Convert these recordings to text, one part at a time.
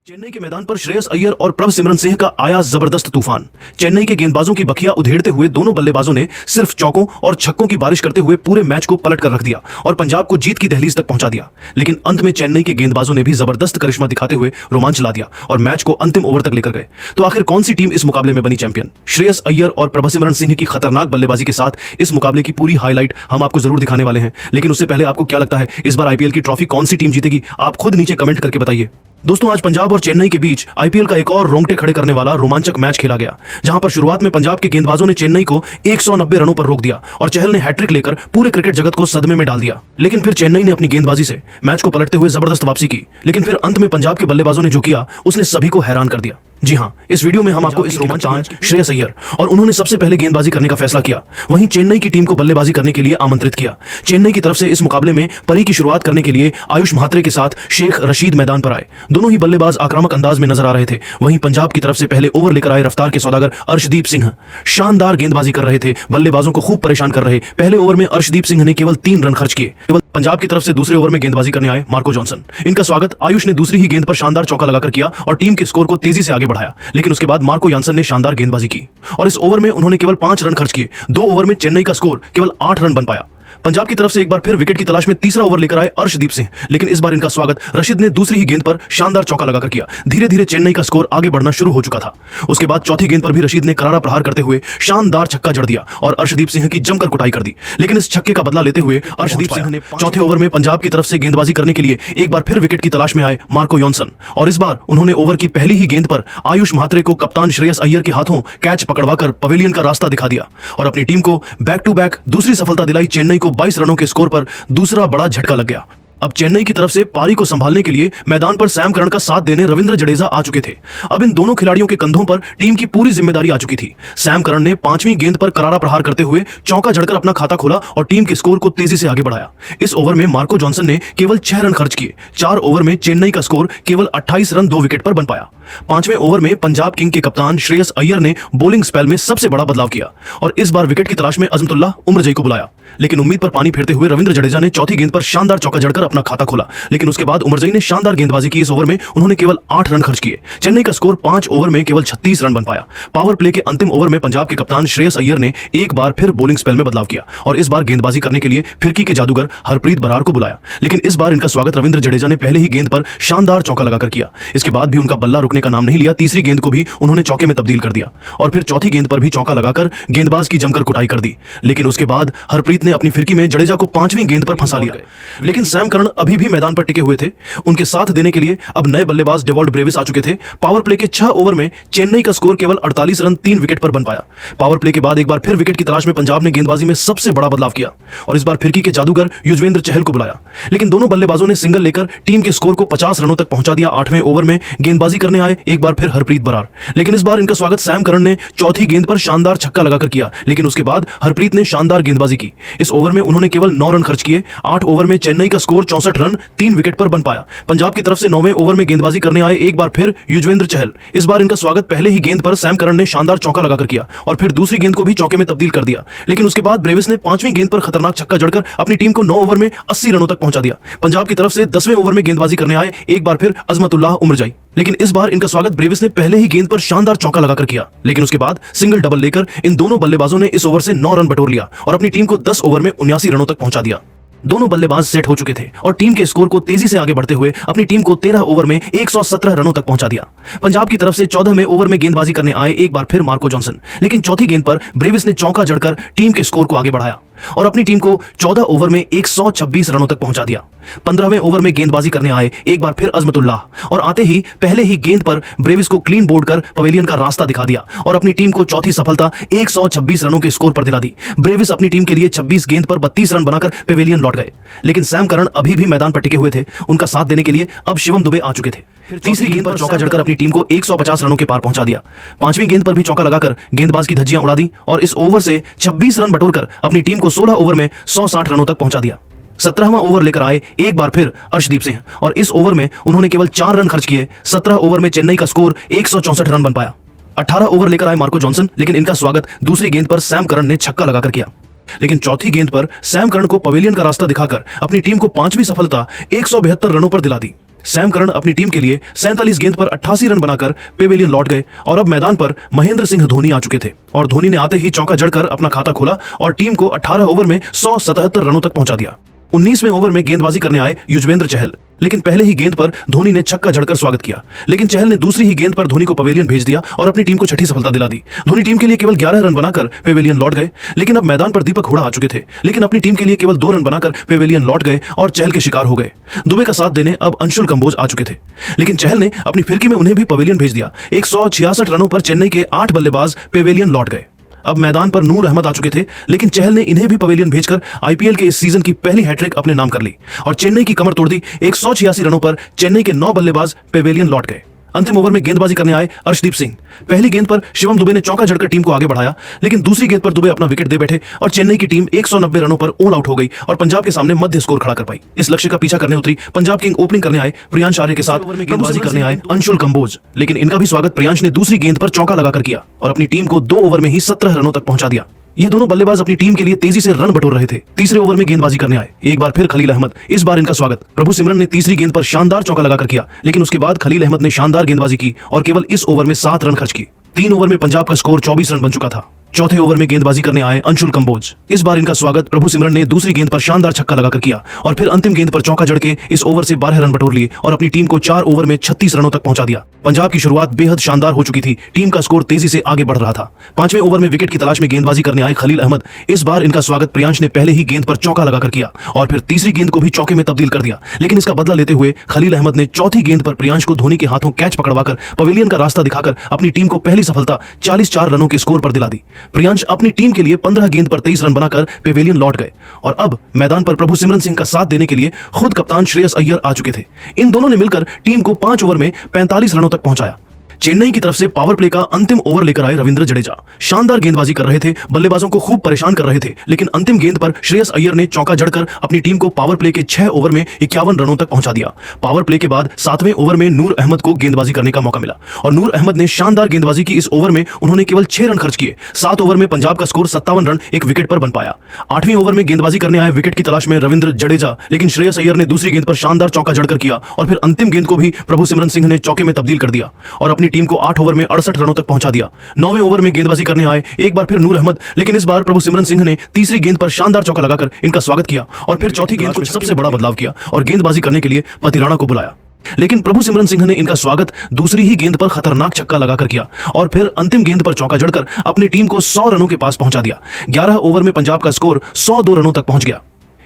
चेन्नई के मैदान पर श्रेयस अय्यर और प्रभसिमरन सिंह का आया जबरदस्त तूफान। चेन्नई के गेंदबाजों की बखिया उधेड़ते हुए दोनों बल्लेबाजों ने सिर्फ चौकों और छक्कों की बारिश करते हुए पूरे मैच को पलट कर रख दिया और पंजाब को जीत की दहलीज तक पहुंचा दिया। लेकिन अंत में चेन्नई के गेंदबाजों ने भी जबरदस्त करिश्मा दिखाते हुए रोमांच ला दिया और मैच को अंतिम ओवर तक लेकर गए। तो आखिर कौन सी टीम इस मुकाबले में बनी चैंपियन? श्रेयस अय्यर और प्रभसिमरन सिंह की खतरनाक बल्लेबाजी के साथ इस मुकाबले की पूरी हाईलाइट हम आपको जरूर दिखाने वाले हैं। लेकिन उससे पहले आपको क्या लगता है इस बार आईपीएल की ट्रॉफी कौन सी टीम जीतेगी? आप खुद नीचे कमेंट करके बताइए। दोस्तों, आज पंजाब और चेन्नई के बीच आईपीएल का एक और रोंगटे खड़े करने वाला रोमांचक मैच खेला गया, जहां पर शुरुआत में पंजाब के गेंदबाजों ने चेन्नई को 190 रनों पर रोक दिया और चहल ने हैट्रिक लेकर पूरे क्रिकेट जगत को सदमे में डाल दिया। लेकिन फिर चेन्नई ने अपनी गेंदबाजी से मैच को पलटते हुए जबरदस्त वापसी की। लेकिन फिर अंत में पंजाब के बल्लेबाजों ने जो किया उसने सभी को हैरान कर दिया। जी हां, इस वीडियो में हम आपको इस रोमांचक श्रेयस अय्यर और उन्होंने सबसे पहले गेंदबाजी करने का फैसला किया, वहीं चेन्नई की टीम को बल्लेबाजी करने के लिए आमंत्रित किया। चेन्नई की तरफ से इस मुकाबले में परी की शुरुआत करने के लिए आयुष म्हात्रे के साथ शेख रशीद मैदान पर आए। दोनों ही बल्लेबाज आक्रामक अंदाज में नजर आ रहे थे। वहीं पंजाब की तरफ से पहले ओवर लेकर आए रफ्तार के सौदागर अर्शदीप सिंह शानदार गेंदबाजी कर रहे थे, बल्लेबाजों को खूब परेशान कर रहे। पहले ओवर में अर्शदीप सिंह ने केवल 3 रन खर्च किए। केवल पंजाब की तरफ से दूसरे ओवर में गेंदबाजी करने आए मार्को जॉनसन। इनका स्वागत आयुष ने दूसरी ही गेंद पर शानदार चौका लगाकर किया और टीम के स्कोर को तेजी से आगे बढ़ाया। लेकिन उसके बाद मार्को जॉनसन ने शानदार गेंदबाजी की और इस ओवर में उन्होंने केवल 5 रन खर्च किए। 2 ओवर में चेन्नई का स्कोर केवल 8 रन बन पाया। पंजाब की तरफ से एक बार फिर विकेट की तलाश में तीसरा ओवर लेकर आए अर्शदीप सिंह, लेकिन इस बार इनका स्वागत रशीद ने दूसरी ही गेंद पर शानदार चौका लगाकर किया। धीरे धीरे चेन्नई का स्कोर आगे बढ़ना शुरू हो चुका था। उसके बाद चौथी गेंद पर भी रशीद ने करारा प्रहार करते हुए शानदार छक्का जड़ दिया और अर्शदीप सिंह की जमकर कुटाई कर दी। लेकिन इस छक्के का बदला लेते हुए अर्शदीप सिंह ने चौथे ओवर में पंजाब की तरफ से गेंदबाजी करने के लिए एक बार फिर विकेट की तलाश में आए मार्को जॉनसन और इस बार उन्होंने ओवर की पहली ही गेंद पर आयुष म्हात्रे को कप्तान श्रेयस अय्यर के हाथों कैच पकड़वाकर पवेलियन का रास्ता दिखा दिया और अपनी टीम को बैक टू बैक दूसरी सफलता दिलाई। चेन्नई को 22 रनों के स्कोर पर दूसरा बड़ा झटका लग गया। अब चेन्नई की तरफ से पारी को संभालने के लिए मैदान पर सैम करन का साथ देने रविंद्र जडेजा आ चुके थे। अब इन दोनों खिलाड़ियों के कंधों पर टीम की पूरी जिम्मेदारी आ चुकी थी। सैम करन ने 5वीं गेंद पर करारा प्रहार करते हुए चौका जड़कर अपना खाता खोला और टीम के स्कोर को तेजी से आगे बढ़ाया। इस ओवर में मार्को जॉनसन ने केवल 6 रन खर्च किए। 4 ओवर में चेन्नई का स्कोर केवल 28 रन 2 विकेट पर बन पाया। 5वें ओवर में पंजाब किंग के कप्तान श्रेयस अय्यर ने बॉलिंग स्पेल में सबसे बड़ा बदलाव किया और इस बार विकेट की तलाश में अजमतुल्लाह उमरजई को बुलाया। लेकिन उम्मीद पर पानी फेरते हुए रविंद्र जडेजा ने चौथी गेंद पर शानदार चौका जड़कर अपना खाता खोला। लेकिन उसके बाद उमरजई ने शानदार गेंदबाजी की। इस ओवर में उन्होंने केवल 8 रन खर्च किए। चेन्नई का स्कोर 5 ओवर में केवल 36 रन बन पाया। पावर प्ले के अंतिम ओवर में पंजाब के कप्तान श्रेयस अय्यर ने एक बार फिर बॉलिंग स्पेल में बदलाव किया और इस बार गेंदबाजी करने के लिए फिरकी के जादूगर हरप्रीत बरार को बुलाया। लेकिन इस बार इनका स्वागत रविंद्र जडेजा ने पहले ही गेंद पर शानदार चौका लगाकर किया। इसके बाद भी उनका बल्ला रुकने का नाम नहीं लिया। तीसरी गेंद को भी उन्होंने चौके में तब्दील कर दिया और फिर चौथी गेंद पर भी चौका लगाकर गेंदबाज की जमकर कुटाई कर दी। लेकिन उसके बाद हरप्रीत ने अपनी फिरकी में जडेजा को 5वीं गेंद पर फंसा लिया। लेकिन सैम करन अभी भी मैदान पर टिके हुए थे। उनके साथ देने के लिए अब नए बल्लेबाज डेवॉल्ट ब्रेविस आ चुके थे। पावर प्ले के 6 ओवर में चेन्नई का स्कोर केवल 48 रन 3 विकेट पर बन पाया। पावर प्ले के बाद एक बार फिर विकेट की तलाश में पंजाब ने गेंदबाजी में सबसे बड़ा बदलाव किया और इस बार फिरकी के जादूगर युजवेंद्र चहल को बुलाया। लेकिन दोनों बल्लेबाजों ने सिंगल लेकर टीम के स्कोर को 50 रनों तक पहुंचा दिया। 8वें ओवर में गेंदबाजी करने आए एक बार फिर हरप्रीत बरार। लेकिन इस बार इनका स्वागत सैम करन ने चौथी गेंद पर शानदार छक्का लगाकर किया। लेकिन उसके बाद हरप्रीत ने शानदार गेंदबाजी की। इस ओवर में उन्होंने केवल 9 रन खर्च किए। 8 ओवर में चेन्नई का स्कोर 64 रन 3 विकेट पर बन पाया। पंजाब की तरफ से 9वें ओवर में गेंदबाजी करने आए एक बार फिर युजवेंद्र चहल। इस बार इनका स्वागत पहले ही गेंद पर सैम करन ने शानदार चौका लगाकर किया और फिर दूसरी गेंद को भी चौके में तब्दील कर दिया। लेकिन उसके बाद ब्रेविस ने 5वीं गेंद पर खतरनाक छक्का जड़कर अपनी टीम को 9 ओवर में 80 रनों तक पहुंचा दिया। पंजाब की तरफ से 10वें ओवर में गेंदबाजी करने आए एक बार फिर अजमतुल्लाह उमरजई। लेकिन इस बार इनका स्वागत ब्रेविस ने पहले ही गेंद पर शानदार चौका लगाकर किया। लेकिन उसके बाद सिंगल डबल लेकर इन दोनों बल्लेबाजों ने इस ओवर से 9 रन बटोर लिया और अपनी टीम को 10 ओवर में 79 रनों तक पहुंचा दिया। दोनों बल्लेबाज सेट हो चुके थे और टीम के स्कोर को तेजी से आगे बढ़ते हुए अपनी टीम को 13 ओवर में 117 रनों तक पहुंचा दिया। पंजाब की तरफ से 14वें ओवर में गेंदबाजी करने आए एक बार फिर मार्को जॉनसन। लेकिन चौथी गेंद पर ब्रेविस ने चौका जड़कर टीम के स्कोर को आगे बढ़ाया और अपनी टीम को 14 ओवर में 126 रनों तक पहुंचा दिया। 15वें ओवर में गेंदबाजी करने आए एक बार फिर अजमतुल्लाह और आते ही पहले ही गेंद पर ब्रेविस को क्लीन बोल्ड कर पवेलियन का रास्ता दिखा दिया और अपनी टीम को चौथी सफलता 126 रनों के स्कोर पर दिला दी। ब्रेविस अपनी टीम के लिए 26 गेंद पर 32 रन बनाकर पवेलियन लौट गए। लेकिन सैम करन अभी भी मैदान पर टिके हुए थे। उनका साथ देने के लिए अब शिवम दुबे आ चुके थे। फिर तीसरी गेंद पर चौका जड़कर अपनी टीम को 150 रनों के पार पहुंचा दिया। 5वीं गेंद पर भी चौका लगाकर गेंदबाज की धज्जियां उड़ा दी और इस ओवर से 26 रन बटोरकर अपनी टीम को 16 ओवर में 160 रनों तक पहुंचा दिया। 17वां ओवर लेकर आए एक बार फिर अर्शदीप सिंह और इस ओवर में उन्होंने केवल 4 रन खर्च किए। 17 ओवर में चेन्नई का स्कोर 164 रन बन पाया। 18 ओवर लेकर आए मार्को जॉनसन। लेकिन इनका स्वागत दूसरी गेंद पर सैम करन ने छक्का लगाकर किया। लेकिन चौथी गेंद पर सैम करन को पवेलियन का रास्ता दिखाकर अपनी टीम को 5वीं सफलता 172 रनों पर दिला दी। सैम करन अपनी टीम के लिए 47 गेंद पर 88 रन बनाकर पेवेलियन लौट गए और अब मैदान पर महेंद्र सिंह धोनी आ चुके थे और धोनी ने आते ही चौका जड़कर अपना खाता खोला और टीम को 18 ओवर में 177 रनों तक पहुंचा दिया। 19वें ओवर में गेंदबाजी करने आए युजवेंद्र चहल, लेकिन पहले ही गेंद पर धोनी ने छक्का जड़कर स्वागत किया, लेकिन चहल ने दूसरी ही गेंद पर धोनी को पवेलियन भेज दिया और अपनी टीम को छठी सफलता दिला दी। धोनी टीम के लिए केवल 11 रन बनाकर पेवेलियन लौट गए, लेकिन अब मैदान पर दीपक हुडा आ चुके थे, लेकिन अपनी टीम के लिए केवल 2 रन बनाकर पेवेलियन लौट गए और चहल के शिकार हो गए। दुबे का साथ देने अब अंशुल कंबोज आ चुके थे, लेकिन चहल ने अपनी फिरकी में उन्हें भी पवेलियन भेज दिया। 166 रनों पर चेन्नई के 8 बल्लेबाज पेवेलियन लौट गए। अब मैदान पर नूर अहमद आ चुके थे, लेकिन चहल ने इन्हें भी पवेलियन भेजकर आईपीएल के इस सीजन की पहली हैट्रिक अपने नाम कर ली और चेन्नई की कमर तोड़ दी। 186 रनों पर चेन्नई के 9 बल्लेबाज पेवेलियन लौट गए। अंतिम ओवर में गेंदबाजी करने आए अर्शदीप सिंह। पहली गेंद पर शिवम दुबे ने चौका जड़कर टीम को आगे बढ़ाया, लेकिन दूसरी गेंद पर दुबे अपना विकेट दे बैठे और चेन्नई की टीम 190 रनों पर ऑल आउट हो गई और पंजाब के सामने मध्य स्कोर खड़ा कर पाई। इस लक्ष्य का पीछा करने उतरी पंजाब किंग ओपनिंग करने आए प्रियांश आर्य के साथ गेंदबाजी करने आए अंशुल कंबोज, लेकिन इनका भी स्वागत प्रियांश ने दूसरी गेंद पर चौका लगाकर किया और अपनी टीम को 2 ओवर में ही 17 रनों तक पहुंचा दिया। ये दोनों बल्लेबाज अपनी टीम के लिए तेजी से रन बटोर रहे थे। तीसरे ओवर में गेंदबाजी करने आए एक बार फिर खलील अहमद। इस बार इनका स्वागत प्रभु सिमरन ने तीसरी गेंद पर शानदार चौका लगाकर किया, लेकिन उसके बाद खलील अहमद ने शानदार गेंदबाजी की और केवल इस ओवर में 7 रन खर्च की। 3 ओवर में पंजाब का स्कोर 24 रन बन चुका था। चौथे ओवर में गेंदबाजी करने आए अंशुल कंबोज। इस बार इनका स्वागत प्रभु सिमरन ने दूसरी गेंद पर शानदार छक्का लगाकर किया और फिर अंतिम गेंद पर चौका जड़के इस ओवर से 12 रन बटोर लिए और अपनी टीम को 4 ओवर में 36 रनों तक पहुंचा दिया। पंजाब की शुरुआत बेहद शानदार हो चुकी थी, टीम का स्कोर तेजी से आगे बढ़ रहा था। 5वें ओवर में विकेट की तलाश में गेंदबाजी करने आए खलील अहमद। इस बार इनका स्वागत प्रियांश ने पहले ही गेंद पर चौका लगाकर किया और फिर तीसरी गेंद को भी चौके में तब्दील कर दिया, लेकिन इसका बदला लेते हुए खलील अहमद ने चौथी गेंद पर प्रियांश को धोनी के हाथों कैच पकड़वाकर पवेलियन का रास्ता दिखाकर अपनी टीम को पहली सफलता 44 रनों के स्कोर पर दिला दी। प्रियांश अपनी टीम के लिए 15 गेंद पर 23 रन बनाकर पेवेलियन लौट गए और अब मैदान पर प्रभु सिमरन सिंह का साथ देने के लिए खुद कप्तान श्रेयस अय्यर आ चुके थे। इन दोनों ने मिलकर टीम को 5 ओवर में 45 रनों तक पहुंचाया। चेन्नई की तरफ से पावर प्ले का अंतिम ओवर लेकर आए रविंद्र जडेजा। शानदार गेंदबाजी कर रहे थे, बल्लेबाजों को खूब परेशान कर रहे थे, लेकिन अंतिम गेंद पर श्रेयस अय्यर ने चौका जड़कर अपनी टीम को पावर प्ले के 6 ओवर में 51 रनों तक पहुंचा दिया। पावर प्ले के बाद 7वें ओवर में नूर अहमद को गेंदबाजी करने का मौका मिला और नूर अहमद ने शानदार गेंदबाजी की। इस ओवर में उन्होंने केवल 6 रन खर्च किए। 7 ओवर में पंजाब का स्कोर 57 रन एक विकेट पर बन पाया। 8वें ओवर में गेंदबाजी करने आए विकेट की तलाश में रविंद्र जडेजा, लेकिन श्रेयस अय्यर ने दूसरी गेंद पर शानदार चौका जड़कर किया और फिर अंतिम गेंद को भी प्रभु सिमरन सिंह ने चौके में तब्दील कर दिया और अपनी टीम को 8 ओवर में 68 रनों तक पहुंचा दिया। 9वें ओवर में गेंदबाजी करने आए एक बार फिर नूर अहमद, लेकिन इस बार प्रभु सिमरन सिंह ने तीसरी गेंद पर शानदार चौका लगाकर इनका स्वागत किया और फिर चौथी गेंद को सबसे बड़ा बदलाव किया और गेंदबाजी करने के लिए पतिराणा को बुलाया, लेकिन प्रभु सिमरन सिंह ने इनका स्वागत दूसरी ही गेंद पर खतरनाक छक्का लगाकर किया और फिर अंतिम गेंद पर चौका जड़कर अपनी टीम को 100 रनों के पास पहुंचा दिया। 11 ओवर में पंजाब का स्कोर 102 रनों तक पहुंच गया।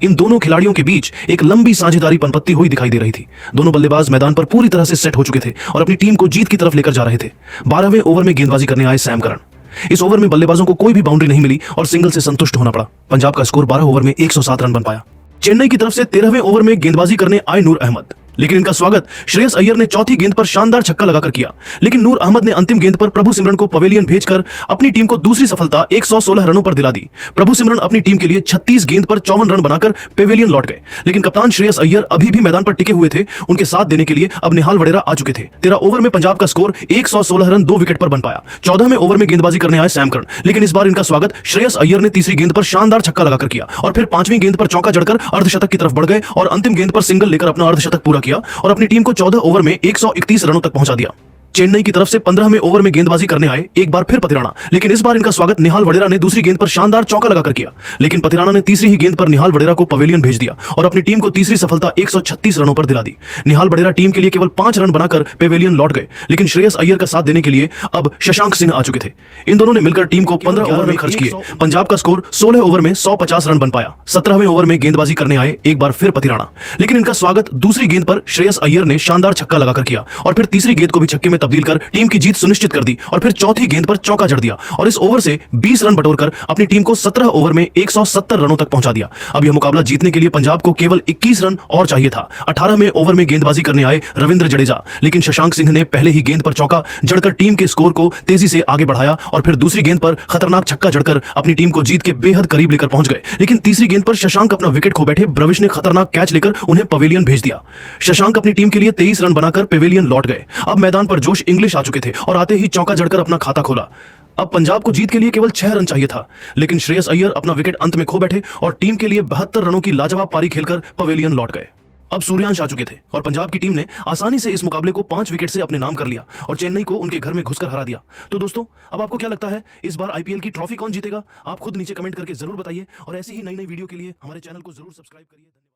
इन दोनों खिलाड़ियों के बीच एक लंबी साझेदारी पनपत्ती हुई दिखाई दे रही थी। दोनों बल्लेबाज मैदान पर पूरी तरह से सेट हो चुके थे और अपनी टीम को जीत की तरफ लेकर जा रहे थे। 12वें ओवर में गेंदबाजी करने आए सैम करन। इस ओवर में बल्लेबाजों को कोई भी बाउंड्री नहीं मिली और सिंगल से संतुष्ट होना पड़ा। पंजाब का स्कोर 12 ओवर में 107 रन बन पाया। चेन्नई की तरफ से 13वें ओवर में गेंदबाजी करने आए नूर अहमद, लेकिन इनका स्वागत श्रेयस अय्यर ने चौथी गेंद पर शानदार छक्का लगाकर किया, लेकिन नूर अहमद ने अंतिम गेंद पर प्रभु सिमरन को पवेलियन भेजकर अपनी टीम को दूसरी सफलता 116 रनों पर दिला दी। प्रभु सिमरन अपनी टीम के लिए 36 गेंद पर 54 रन बनाकर पेवेलियन लौट गए, लेकिन कप्तान श्रेयस अय्यर अभी भी मैदान पर टिके हुए थे। उनके साथ देने के लिए अब निहाल वडेरा आ चुके थे। 13 ओवर में पंजाब का स्कोर 116 रन 2 विकेट पर बन पाया। 14वें ओवर में गेंदबाजी करने आए सैम करन, लेकिन इस बार इनका स्वागत श्रेयस अय्यर ने तीसरी गेंद पर शानदार छक्का लगाकर किया और फिर 5वीं गेंद पर चौका जड़कर अर्धशतक की तरफ बढ़ गए और अंतिम गेंद पर सिंगल लेकर अपना अर्धशतक पूरा किया और अपनी टीम को 14 ओवर में 131 रनों तक पहुंचा दिया। चेन्नई की तरफ से 15वें ओवर में गेंदबाजी करने आए एक बार फिर पतिराणा, लेकिन इस बार इनका स्वागत निहाल वडेरा ने दूसरी गेंद पर शानदार चौका लगाकर किया, लेकिन पतिराणा ने तीसरी ही गेंद पर निहाल वडेरा को पवेलियन भेज दिया और अपनी टीम को तीसरी सफलता 136 रनों पर दिला दी। निहाल वडेरा टीम के लिए केवल 5 रन बनाकर पेवेलियन लौट गए, लेकिन श्रेयस अय्यर का साथ देने के लिए अब शशांक सिंह आ चुके थे। इन दोनों ने मिलकर टीम को 15 ओवर में खर्च किए। पंजाब का स्कोर 16 ओवर में 150 रन बन पाया। 17वें ओवर में गेंदबाजी करने आए एक बार फिर पतिराणा, लेकिन इनका स्वागत दूसरी गेंद पर श्रेयस अय्यर ने शानदार छक्का लगाकर किया और फिर तीसरी गेंद को भी छक्के में तब्दील कर टीम की जीत सुनिश्चित कर दी और फिर चौथी गेंद पर चौका जड़ दिया और इस ओवर से 20 रन बटोरकर अपनी टीम को 17 ओवर में 170 रनों तक पहुंचा दिया। अब यह मुकाबला जीतने के लिए पंजाब को केवल 21 रन और चाहिए था। 18वें ओवर में गेंदबाजी करने आए रविंद्र जडेजा, लेकिन शशांक सिंह ने पहले ही गेंद पर चौका जड़कर टीम के स्कोर को तेजी से आगे बढ़ाया और फिर दूसरी गेंद पर खतरनाक छक्का जड़कर अपनी टीम को जीत के बेहद करीब लेकर पहुंच गए, लेकिन तीसरी गेंद पर शशांक अपना विकेट खो बैठे। ब्रविश ने खतरनाक कैच लेकर उन्हें पवेलियन भेज दिया। शशांक अपनी टीम के लिए 23 रन बनाकर पेवेलियन लौट गए। अब मैदान पर जोश इंग्लिश आ चुके थे और आते ही चौका जड़कर अपना खाता खोला। अब पंजाब को जीत के लिए केवल 6 रन चाहिए था, लेकिन श्रेयस अय्यर अपना विकेट अंत में खो बैठे और टीम के लिए 72 रनों की लाजवाब पारी खेलकर पवेलियन लौट गए। अब सूर्यांश आ चुके थे और पंजाब की टीम ने आसानी से इस मुकाबले को 5 विकेट से अपने नाम कर लिया और चेन्नई को उनके घर में घुसकर हरा दिया। तो दोस्तों, अब आपको क्या लगता है, इस बार आईपीएल की ट्रॉफी कौन जीतेगा? आप खुद नीचे कमेंट करके जरूर बताइए और ऐसी ही नई नई वीडियो के लिए हमारे चैनल को जरूर सब्सक्राइब करिए।